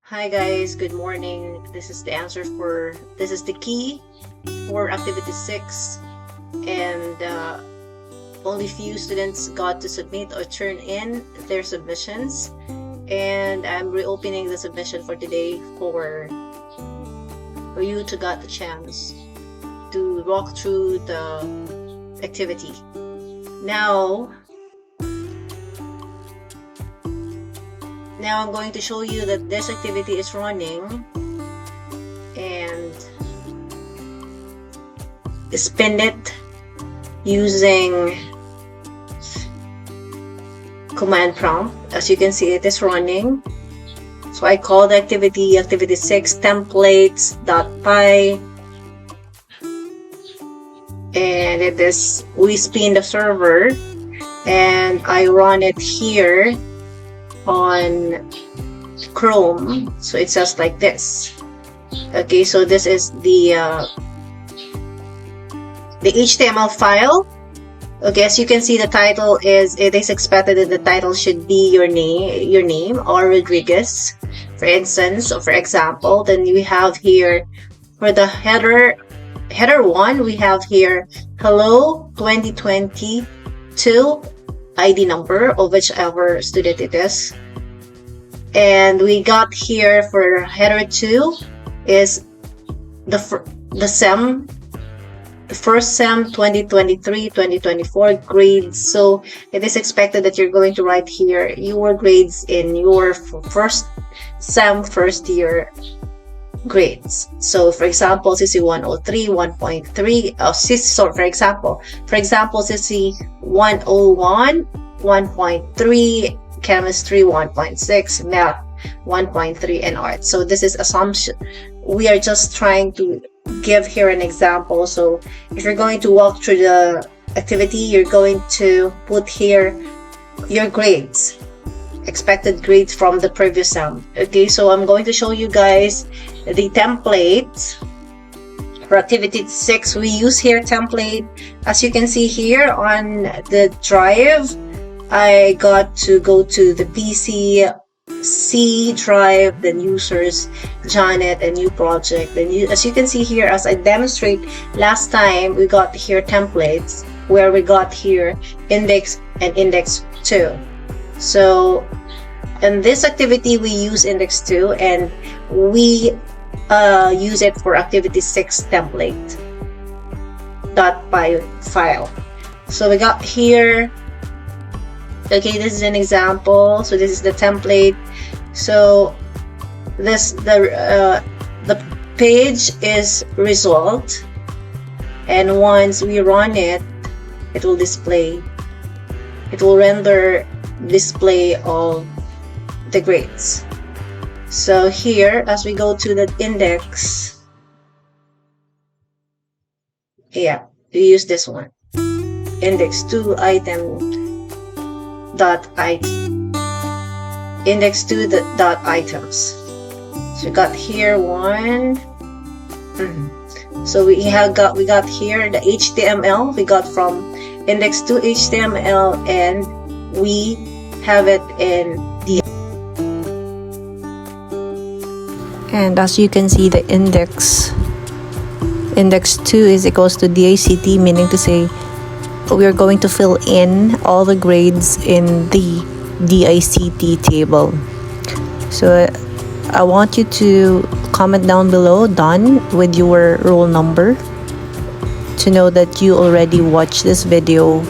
Hi guys, good morning. This is the key for Activity 6, and only few students got to submit or turn in their submissions, and I'm reopening the submission for today for you to get the chance to walk through the activity. Now I'm going to show you that this activity is running and spin it using command prompt. As you can see, it is running. So I call the Activity06 Templates.py, and we spin the server and I run it here on Chrome. So it says like this. Okay, so this is the HTML file. Okay, as you can see, the title it is expected that the title should be your name or Rodriguez, for instance, or for example. Then we have here for the header 1, we have here hello 2022 ID number of whichever student it is. And we got here for header 2 is the first SEM 2023-2024 grades. So it is expected that you're going to write here your grades in your first SEM first year grades. So for example, CC 103 1.3 for example CC 101 1.3, chemistry 1.6, math 1.3, and art. So this is assumption. We are just trying to give here an example. So if you're going to walk through the activity, you're going to put here your grades, expected grades from the previous SEM. Okay, so I'm going to show you guys the template for Activity 6. We use here template. As you can see here on the drive, I got to go to the PC C drive, then users, Janet, and new project. Then as you can see here, as I demonstrate last time, we got here templates where we got here index and index 2. So in this activity, we use index 2 and we use it for Activity 6 template.py file. So we got here. Okay, this is an example. So this is the template. So this the page is result, and once we run it, it will render display of the grades. So here, as we go to the index, yeah, we use this one, index 2 item dot index 2 dot items. So we got here one. So we got here the HTML we got from index 2 HTML, and we have it in the, and as you can see, the index 2 is equals to DICT, meaning to say we are going to fill in all the grades in the DICT table. So I want you to comment down below done with your roll number to know that you already watched this video